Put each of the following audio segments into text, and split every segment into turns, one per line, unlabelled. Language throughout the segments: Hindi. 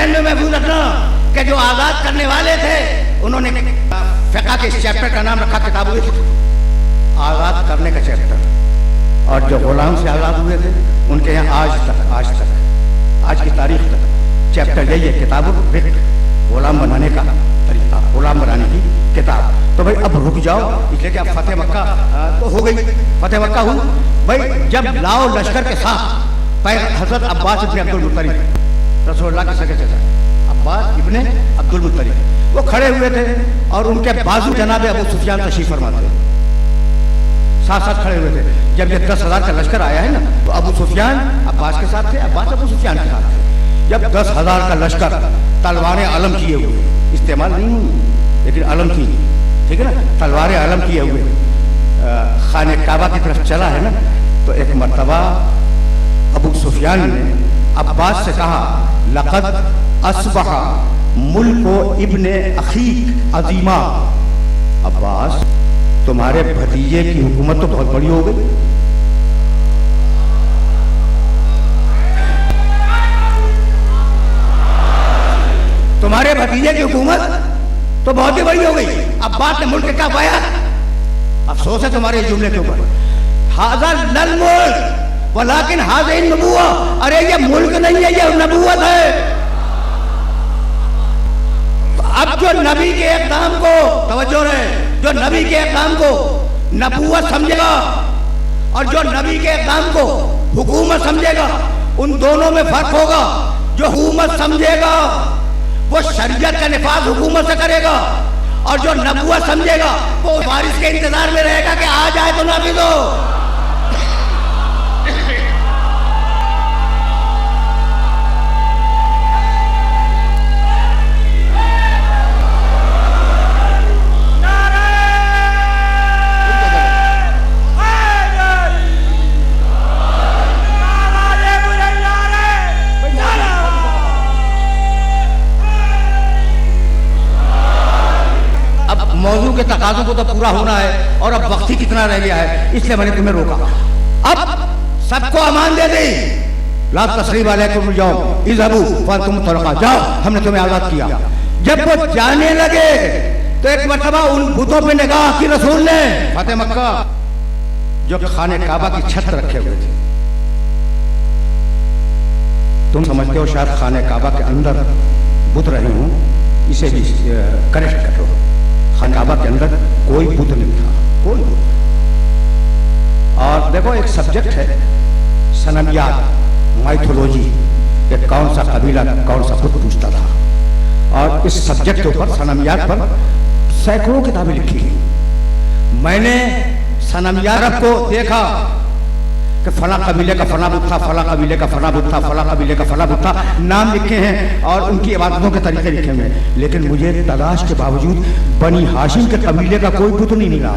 जहन में महफूज रखना कि जो आजाद करने वाले थे उन्होंने फिक़ह के इस चैप्टर का नाम रखा किताब आजाद करने का चैप्टर, और जो गुलाम से आजाद हुए थे उनके यहाँ आज की तारीख तक चैप्टर यही है, किताबुल रिक़, गुलाम बनाने का तरीका, गुलाम बनाने की किताब। तो भाई अब रुक जाओ, इसलिए कि अब फतेह मक्का तो हो गई, फतेह मक्का हुई भाई जब लाओ लश्कर के साथ हज़रत अब्बास इब्ने अब्दुल मुत्तलिब, रसूलुल्लाह के सगे चाचा अब्बास इब्ने अब्दुल मुत्तलिब, वो खड़े हुए थे और उनके बाजू जनाब अबू सुफियान तशरीफ फरमा थे, साथ साथ खड़े हुए थे। जब ये 10,000 का लश्कर आया है ना, तो अबू सुफियान अब्बास के साथ थे, अब्बास अबू सुफियान के साथ थे। जब 10,000 का लश्कर तलवारें अलम किए हुए, इस्तेमाल नहीं हुई लेकिन अलम की, ठीक है ना, तलवारें अलम किए हुए खाने काबा की तरफ चला है ना, तो एक मर्तबा अबू सुफियान ने अब्बास से कहा, लक़द अस्बहा मुल्को इब्ने अखीक अज़ीमा, अब्बास तुम्हारे भतीजे की हुकूमत तो बहुत बड़ी हो गई। तुम्हारे भतीजे की हुकूमत तो बहुत ही बड़ी हो गई। अब्बास ने मुल्क का पाया, अफसोस है तुम्हारे जुमले के ऊपर, हाज़ा लल मुल्क वलाकिन हाज़िही नबुव्वा, अरे ये मुल्क नहीं है, ये नबूवत है। अब जो नबी के इक़दाम को, तवज्जो रहे, जो नबी के इक़दाम को नबूवत समझेगा और जो नबी के इक़दाम को हुकूमत समझेगा, उन दोनों में फर्क होगा। जो हुकूमत समझेगा वो शरीयत का निफाज हुकूमत से करेगा, और जो नबूवत समझेगा वो बारिश के इंतजार में रहेगा कि आ जाए तो नाफिज हो। मौजू के तकाज़ों को तो पूरा होना है और अब वक्त ही कितना रह गया है, इसलिए मैंने तुम्हें रोका। अब सबको अमान दे दी, ला तस्रीब अलैकुम यौम इज़हबू फअंतुम तुलक़ा, जाओ हमने तुम्हें आज़ाद किया। जब वो जाने लगे तो एक मर्तबा उन बुतों पे निगाह की रसूल ने, फतेह मक्का जो खाने काबा की छत रखे हुए थे, तुम समझते हो शायद खाने काबा के अंदर बुत रहे हूं, इसे भी करेक्ट करो। खाने काबा के अंदर कोई बुत नहीं था, कोई बुत। और देखो एक सब्जेक्ट है सनमियात, माइथोलॉजी, कि कौन सा कबीला कौन सा बुत पूछता था, और इस सब्जेक्ट के ऊपर सनमियात पर सैकड़ों किताबें लिखी गई। मैंने सनमियात को देखा कि फला कबीले का फला बुत था, फला कबीले का फला बुत था, फला कबीले का फला बुत था, नाम लिखे हैं और उनकी इबादतों के तरीके लिखे हुए हैं, लेकिन मुझे तलाश के बावजूद बनी हाशिम के कबीले का कोई बुत नहीं मिला।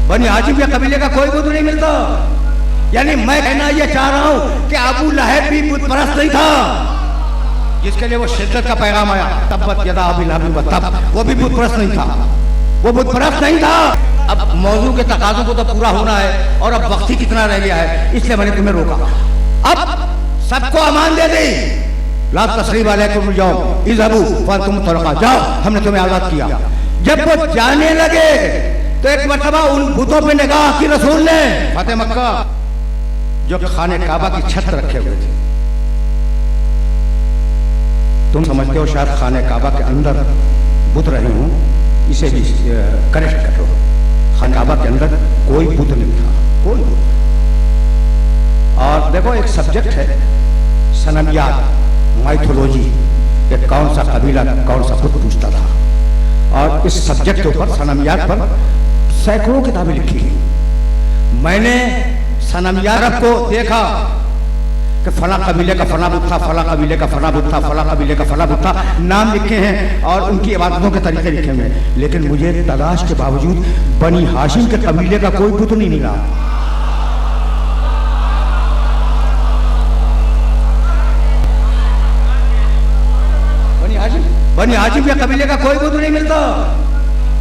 बनी हाशिम के कबीले का कोई बुत नहीं मिलता। यानी मैं कहना यह चाह रहा हूं कि अबू लहब भी बुत परस्त नहीं था, जिसके लिए वो शिद्दत का पैगाम आया, तब्बत यदा अबी लहब व तब, वो भी बुत परस्त नहीं था, वो बुत परस्त नहीं था। अब मौजू के तकाज़ों को तो पूरा होना है और अब वक्त ही कितना रह गया है, इसलिए मैंने तुम्हें रोका। अब सबको अमान दे दी, ला तस्रीब अलैकुम यौम इज़हबू फअंतुम तुलक़ा, जाओ हमने तुम्हें आज़ाद किया। जब वो जाने लगे तो एक मर्तबा उन बुतों पे निगाह की रसूल ने, फतेह मक्का जो खाने काबा की छत रखे हुए थे, तुम समझते हो शायद खाने काबा के अंदर बुत रहे हूं, इसे भी करेक्ट करो। खाने काबा के अंदर कोई बुत नहीं था, कोई बुत। और देखो एक सब्जेक्ट है सनमियात, माइथोलॉजी, कि कौन सा कबीला कौन सा बुत पूछता था, और इस सब्जेक्ट के ऊपर सनमियात पर सैकड़ों किताबें लिखी गई। मैंने सनमियात को देखा कि फला कबीले का फला बुत था, फला कबीले का फला बुत था, फला कबीले का फला बुत था, नाम लिखे हैं और उनकी इबादतों के तरीके लिखे हुए हैं, लेकिन मुझे तलाश के बावजूद बनी हाशिम के कबीले का कोई बुत नहीं मिला। बनी हाशिम के कबीले का कोई बुत नहीं मिलता।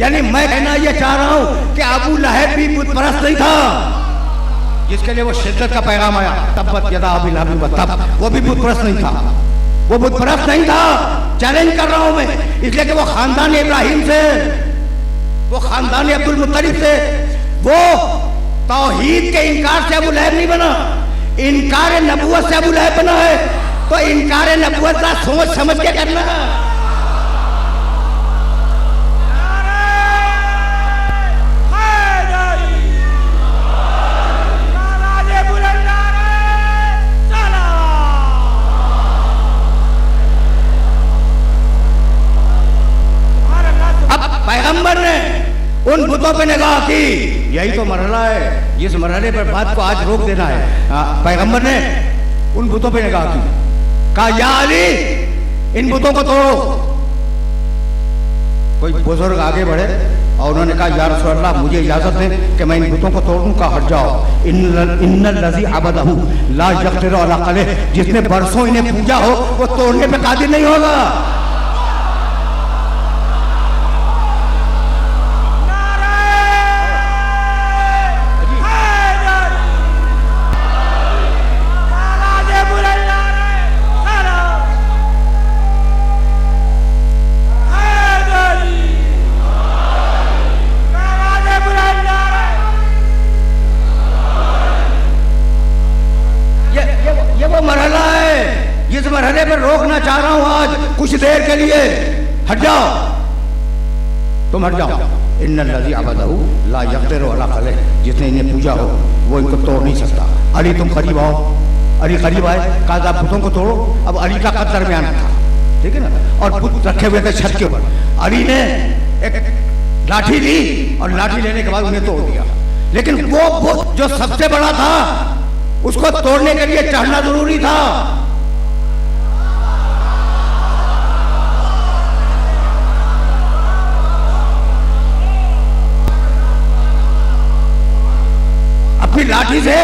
यानी मैं कहना ये चाह रहा हूं कि अबू लहब भी बुत परस्त नहीं था, जिसके लिए वो शिद्दत का पैगाम आया, तब्बत यदा अबी लहब व तब, वो भी बुत परस्त नहीं था, वो बुत परस्त नहीं था। चैलेंज कर रहा हूं मैं, इसलिए कि वो खानदान इब्राहिम से, वो खानदान अब्दुल मुत्तलिब से, वो तौहीद के इनकार से अबू लहब नहीं बना, इनकार नबूवत से अबू लहब बना है। तो इनकार नबूवत का सोच समझ के करना। पैगंबर ने उन बुतों पे निगाह की, यही तो मरहला है, जिस मरहले पर बात को आज रोक देना है। पैगंबर ने उन बुतों पे निगाह की, कहा या अली इन बुतों को तोड़ो। कोई बुजुर्ग आगे बढ़े और उन्होंने कहा या रसूल अल्लाह मुझे इजाजत दें कि मैं इन बुतों को तोड़ूं। का हट जाओ, इन्नल लज़ी अबदहु ला यक़दिरु अला क़लह, जिसने बरसों इन्हें पूजा हो वो तोड़ने पे कादिर नहीं होगा। जिस मरहले पर रोकना चाह रहा हूं आज कुछ देर के लिए, हट जाओ, तुम हट जाओ। इन्नल लज़ी अबदहु ला यक़दिरु अला क़लह, जिसने इन्हें पूजा हो वो इनको तोड़ नहीं सकता। अली तुम करीब आओ। अली करीब आए, कहा आप बुतों को तोड़ो। अब अली का कद दरमियान था, ठीक है ना, और बुत रखे हुए थे छत के ऊपर। अली ने एक लाठी ली और लाठी लेने के बाद उन्हें तोड़ दिया। लेकिन वो बुत जो सबसे बड़ा था उसको तोड़ने के लिए चढ़ना जरूरी था। अपनी लाठी से,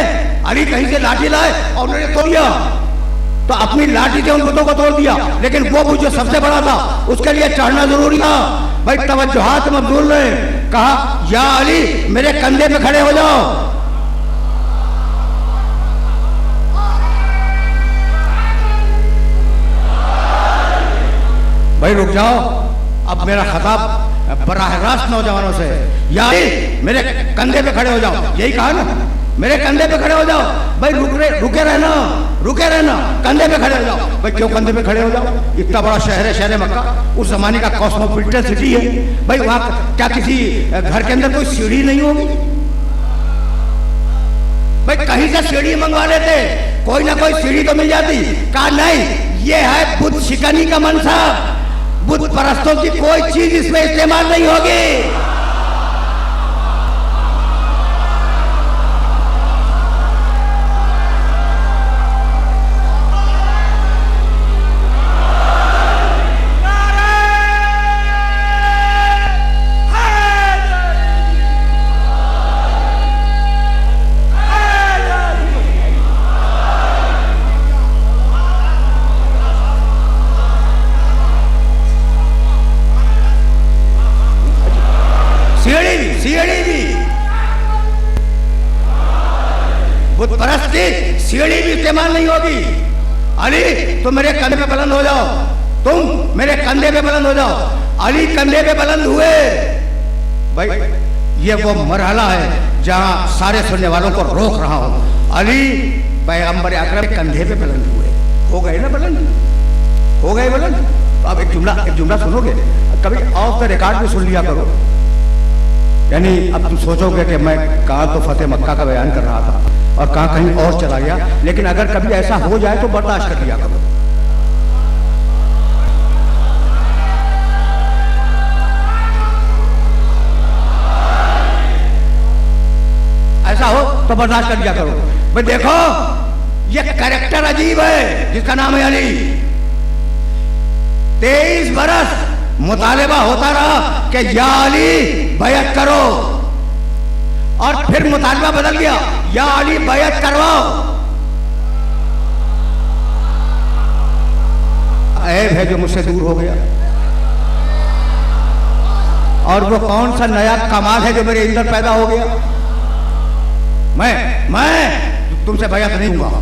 अली कहीं से लाठी लाए और उन्होंने तोड़ दिया, तो अपनी लाठी से उन बुतों को तोड़ दिया। लेकिन वो बुत जो सबसे बड़ा था उसके लिए चढ़ना जरूरी था। भाई तवज्जुहात मबदूल ने कहा या अली मेरे कंधे पे खड़े हो जाओ। भाई रुक जाओ, अब मेरा खिताब बराह रास्त नौजवानों से, या मेरे कंधे पे खड़े हो जाओ। यही कहा ना, मेरे कंधे पे खड़े हो जाओ। भाई रुके रहना, रुके रहना, कंधे पे खड़े हो जाओ। भाई क्यों कंधे पे खड़े हो जाओ? इतना बड़ा शहर है, शहर मक्का, उस जमाने का कॉस्मोपॉलिटन सिटी है। भाई वहां क्या किसी घर के अंदर कोई सीढ़ी नहीं होगी? भाई कहीं से सीढ़ी मंगवा लेते, कोई ना कोई सीढ़ी तो मिल जाती। कहा नहीं, ये है बुत शिकनी का मनसब, बुत परस्तों की कोई चीज इसमें इस्तेमाल नहीं होगी। बुत परस्त की सीढ़ी भी इस्तेमाल नहीं होगी। अली तुम मेरे कंधे पे बुलंद हो जाओ, तुम मेरे कंधे पे बुलंद हो जाओ। अली कंधे पे बुलंद हुए। भाई ये वो मरहला है जहां सारे सुनने वालों को रोक रहा हूं। अली पैगंबर अकरम के कंधे पे बुलंद हुए, हो गए ना बुलंद, हो गए बुलंद। तो अब एक जुमला सुनोगे, कभी ऑफ द रिकॉर्ड भी सुन लिया करो। यानी अब तुम सोचोगे कि मैं कहाँ तो फतेह मक्का का बयान कर रहा था और कहाँ कहीं और चला गया, लेकिन अगर कभी ऐसा हो जाए तो बर्दाश्त कर लिया करो। ऐसा हो तो बर्दाश्त कर लिया करो। भाई देखो ये कैरेक्टर अजीब है जिसका नाम है अली। 23 बरस मुतालिबा होता रहा कि या अली बैअत करो, और फिर मुतालिबा बदल गया, या अली बैअत करवाओ। ऐब है जो मुझसे दूर हो गया। और वो कौन सा नया कमाल है जो मेरे अंदर पैदा हो गया? मैं तुमसे बैत नहीं लूंगा,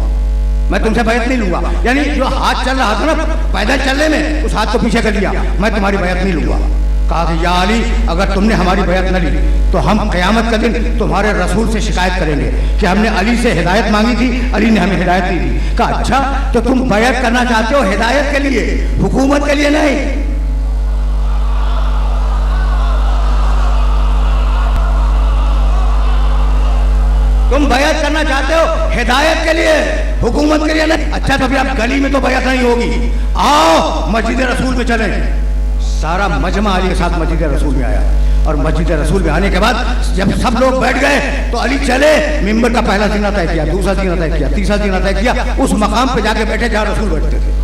मैं तुमसे बैत नहीं लूंगा। यानी जो हाथ चल रहा था ना पैदल चलने में, उस हाथ को पीछे कर लिया, मैं तुम्हारी बैत नहीं लूंगा। कहा कि या अली, अगर तुमने हमारी बैत न ली तो हम क़यामत का दिन तुम्हारे रसूल से शिकायत करेंगे कि हमने अली से हिदायत मांगी थी, अली ने हमें हिदायत नहीं दी। कहा अच्छा, तो तुम बैत करना चाहते हो हिदायत के लिए, हुकूमत के लिए नहीं। तुम बैत करना चाहते हो हिदायत के लिए, हुकूमत के लिए नहीं। अच्छा, तो फिर आप गली में तो बैत नहीं होगी, आओ मस्जिद रसूल में चले। सारा मजमा अली के साथ मस्जिद रसूल में आया, और मस्जिद रसूल में आने के बाद जब सब लोग बैठ गए तो अली चले, मिंबर का पहला जीना तय किया, दूसरा जीना तय किया, तीसरा जीना तय किया, उस मकाम पे जाके बैठे जहां रसूल बैठते थे।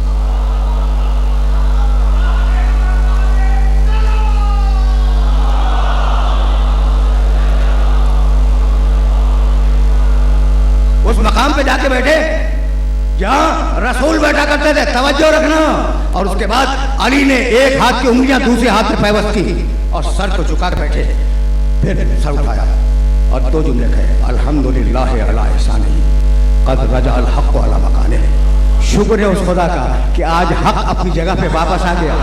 उस मकाम पे जाके बैठे जहां रसूल बैठा करते थे, तवज्जो रखना। और उसके बाद अली ने एक हाथ की उंगलियां दूसरे हाथ में पैवस्त की और सर को झुका कर बैठे, फिर सर उठाया और दो जुमले कहे, अल्हम्दुलिल्लाह अला ihसानिही क़द रजा अल हक़्क़ु अला मकानिही। शुक्र है उस खुदा का कि आज हक अपनी जगह पे वापस आ गया।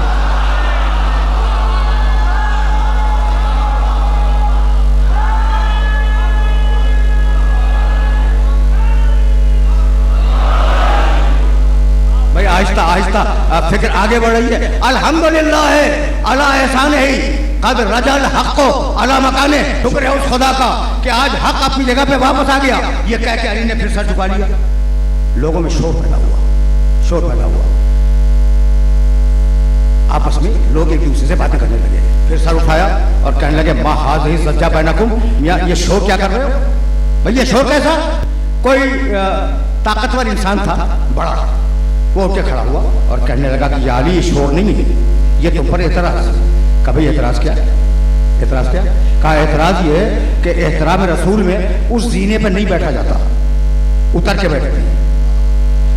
आहिस्ता आहिस्ता फिक्र आगे बढ़ रही है। अल्हम्दुलिल्लाह अला ihसानिही क़द रजा अल हक़्क़ु अला मकानिही। शुक्र है उस खुदा का कि आज हक अपनी जगह पे वापस आ गया। ये कह के अली ने फिर सर झुका लिया। लोगों में शोर पैदा हुआ, शोर पैदा हुआ। आपस में लोग एक दूसरे से बातें करने लगे। फिर सर उठाया और कहने लगे, मा हाज़िही सज्जा बैनकुम, ये शोर क्या कर रहे हो भाई? ये शोर कैसा? कोई ताकतवर इंसान था, बड़ा, वो उठ के खड़ा हुआ और कहने लगा कि या अली, ये शोर नहीं है, ये तुम पर एतराज। कभी एतराज क्या? एतराज क्या? कहा एतराज ये है कि एहतराम रसूल में उस जीने पर नहीं बैठा जाता, उतर के बैठते हैं।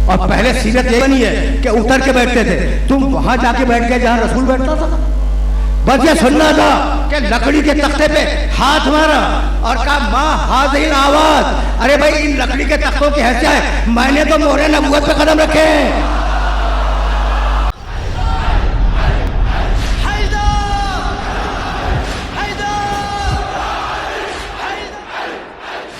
और पहले सीरत ये बनी है कि उतर के बैठते थे, तुम वहां जाके बैठ गए जहां रसूल बैठता था। बस ये सुनना था कि लकड़ी के तख्ते पे हाथ मारा और कहा, माँ हाज़िहिल आवाज़। अरे भाई, इन लकड़ी के तख्तों की हैसियत है, मैंने तो मोहरे नबूवत पे कदम रखे हैं।